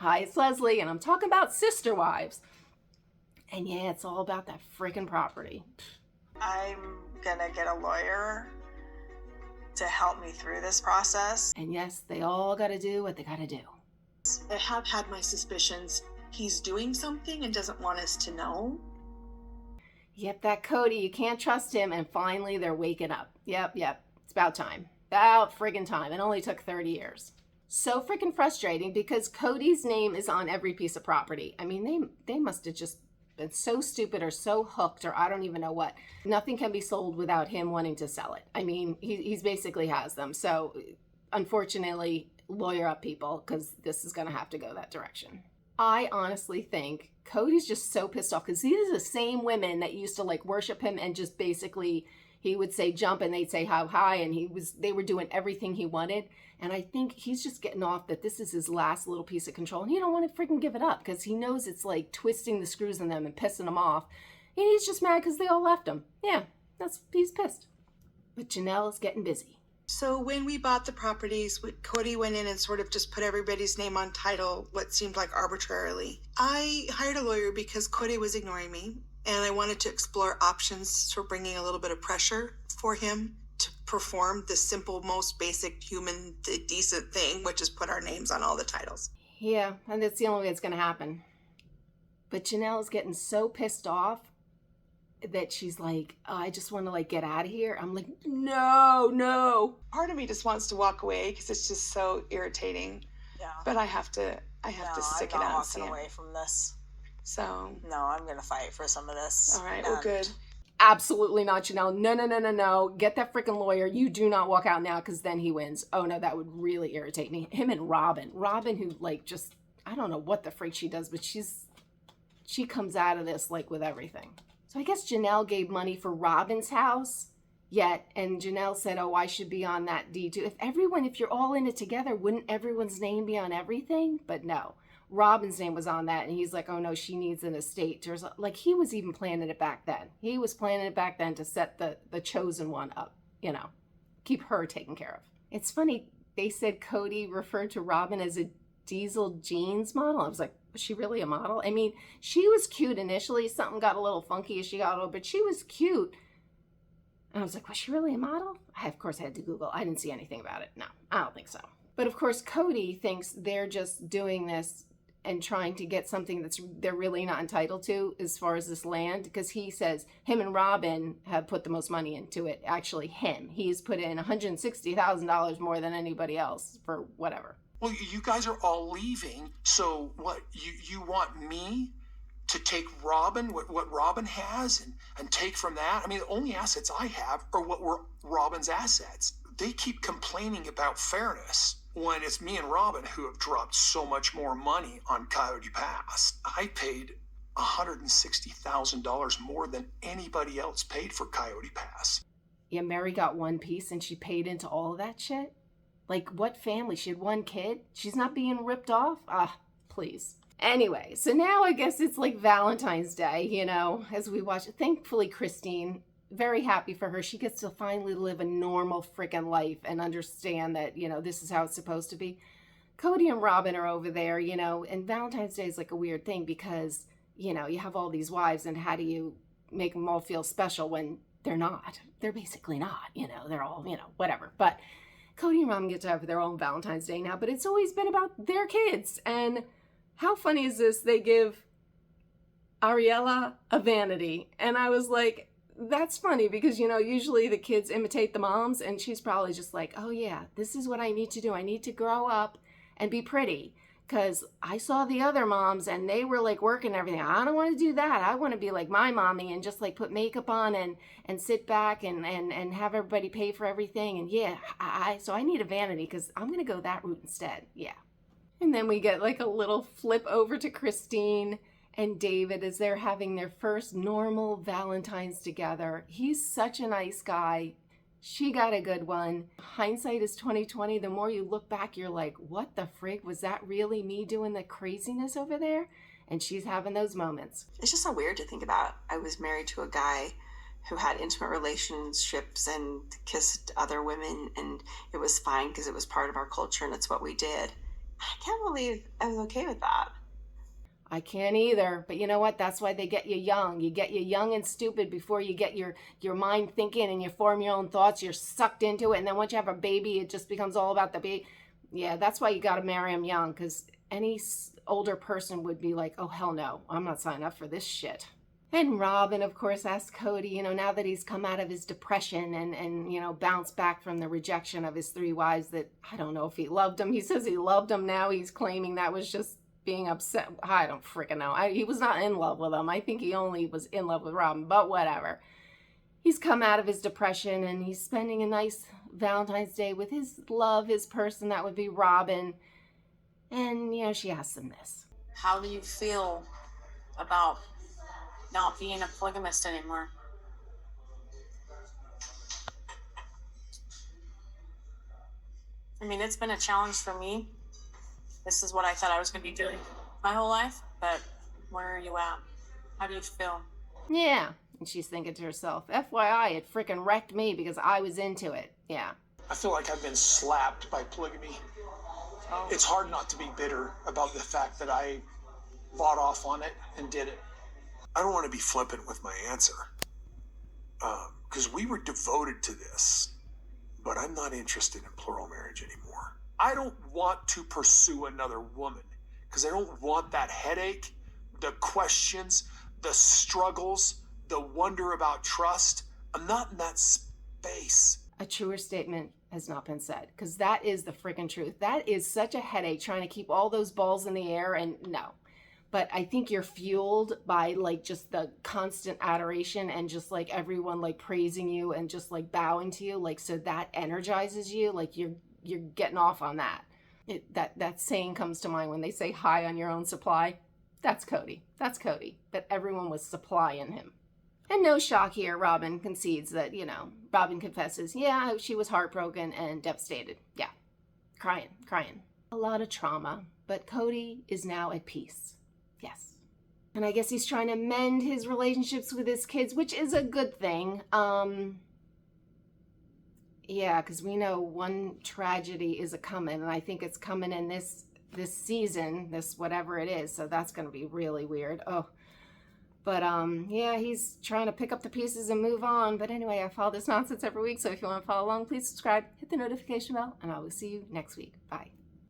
Hi, it's Leslie, and I'm talking about sister wives. And yeah, it's all about that freaking property. I'm gonna get a lawyer to help me through this process. And yes, they all gotta do what they gotta do. I have had my suspicions he's doing something and doesn't want us to know. Yep, that Kody, you can't trust him, and finally they're waking up. Yep, it's about time. About friggin' time. It only took 30 years. So freaking frustrating because Kody's name is on every piece of property. I mean, they must have just been so stupid or so hooked or I don't even know what. Nothing can be sold without him wanting to sell it. I mean, he's basically has them. So unfortunately, lawyer up people because this is going to have to go that direction. I honestly think Kody's just so pissed off because these are the same women that used to like worship him and just basically he would say jump and they'd say how high and they were doing everything he wanted. And I think he's just getting off that this is his last little piece of control and he don't want to freaking give it up because he knows it's like twisting the screws in them and pissing them off. And he's just mad because they all left him. Yeah, he's pissed. But Janelle is getting busy. So when we bought the properties, Kody went in and sort of just put everybody's name on title, what seemed like arbitrarily. I hired a lawyer because Kody was ignoring me, and I wanted to explore options for bringing a little bit of pressure for him to perform the simple, most basic human, decent thing, which is put our names on all the titles. Yeah, and that's the only way it's going to happen. But Janelle is getting so pissed off that she's like, oh, I just want to like get out of here. I'm like, no. Part of me just wants to walk away because it's just so irritating. Yeah. But I have to stick it out. I'm not walking away from this. So. No, I'm going to fight for some of this. All right, well, good. Absolutely not, Janelle. No. Get that freaking lawyer. You do not walk out now because then he wins. Oh no, that would really irritate me. Him and Robin, who like just, I don't know what the freak she does, but she comes out of this like with everything. So I guess Janelle gave money for Robin's house yet. And Janelle said, oh, I should be on that deed too. If you're all in it together, wouldn't everyone's name be on everything? But no, Robin's name was on that. And he's like, oh no, she needs an estate. Like he was even planning it back then. He was planning it back then to set the chosen one up, keep her taken care of. It's funny. They said Kody referred to Robin as a diesel jeans model. I was like, was she really a model? I mean, she was cute initially. Something got a little funky as she got older, but she was cute. And I was like, was she really a model? Of course, I had to Google. I didn't see anything about it. No, I don't think so. But of course, Kody thinks they're just doing this and trying to get something they're really not entitled to as far as this land, because he says him and Robin have put the most money into it. Actually, him. He's put in $160,000 more than anybody else for whatever. Well, you guys are all leaving, so what, you want me to take Robin, what Robin has, and take from that? I mean, the only assets I have are what were Robin's assets. They keep complaining about fairness when it's me and Robin who have dropped so much more money on Coyote Pass. I paid $160,000 more than anybody else paid for Coyote Pass. Yeah, Mary got one piece and she paid into all of that shit? Like, what family? She had one kid? She's not being ripped off? Please. Anyway, so now I guess it's like Valentine's Day, as we watch it. Thankfully, Christine, very happy for her. She gets to finally live a normal freaking life and understand that, this is how it's supposed to be. Kody and Robin are over there, and Valentine's Day is like a weird thing because, you have all these wives and how do you make them all feel special when they're not? They're basically not, they're all, whatever. But Kody and Robin get to have their own Valentine's Day now, but it's always been about their kids. And how funny is this? They give Ariella a vanity. And I was like, that's funny because, usually the kids imitate the moms and she's probably just like, oh yeah, this is what I need to do. I need to grow up and be pretty because I saw the other moms and they were like working everything. I don't want to do that. I want to be like my mommy and just like put makeup on and sit back and have everybody pay for everything. And yeah, so I need a vanity because I'm going to go that route instead. Yeah. And then we get like a little flip over to Christine and David as they're having their first normal Valentine's together. He's such a nice guy. She got a good one. Hindsight is 2020. The more you look back, you're like, what the frig? Was that really me doing the craziness over there? And she's having those moments. It's just so weird to think about. I was married to a guy who had intimate relationships and kissed other women, and it was fine because it was part of our culture and it's what we did. I can't believe I was okay with that. I can't either, but you know what? That's why they get you young. You get you young and stupid before you get your mind thinking and you form your own thoughts. You're sucked into it, and then once you have a baby, it just becomes all about the baby. Yeah, that's why you got to marry him young, because any older person would be like, oh, hell no, I'm not signing up for this shit. And Robin, of course, asked Kody, now that he's come out of his depression and bounced back from the rejection of his 3 wives, that I don't know if he loved them. He says he loved them now. He's claiming that was just being upset. I don't freaking know. He was not in love with them. I think he only was in love with Robin, but whatever. He's come out of his depression and he's spending a nice Valentine's Day with his love, his person, that would be Robin. And, she asks him this. How do you feel about not being a polygamist anymore? I mean, it's been a challenge for me. This is what I thought I was going to be doing my whole life, but where are you at? How do you feel? Yeah. And she's thinking to herself, FYI, it freaking wrecked me because I was into it. Yeah. I feel like I've been slapped by polygamy. Oh. It's hard not to be bitter about the fact that I bought off on it and did it. I don't want to be flippant with my answer, because we were devoted to this, but I'm not interested in plural marriage anymore. I don't want to pursue another woman because I don't want that headache, the questions, the struggles, the wonder about trust. I'm not in that space. A truer statement has not been said, because that is the freaking truth. That is such a headache trying to keep all those balls in the air, and no. But I think you're fueled by just the constant adoration and just everyone praising you and just bowing to you, so that energizes you. You're getting off on that. That saying comes to mind when they say high on your own supply. That's Kody. That's Kody. But everyone was supplying him. And no shock here, Robin concedes that, Robin confesses, yeah, she was heartbroken and devastated. Yeah, crying. A lot of trauma, but Kody is now at peace. Yes. And I guess he's trying to mend his relationships with his kids, which is a good thing. Yeah, because we know one tragedy is a-coming, and I think it's coming in this season, this whatever it is, so that's going to be really weird. Oh. But, yeah, he's trying to pick up the pieces and move on. But anyway, I follow this nonsense every week, so if you want to follow along, please subscribe, hit the notification bell, and I will see you next week. Bye.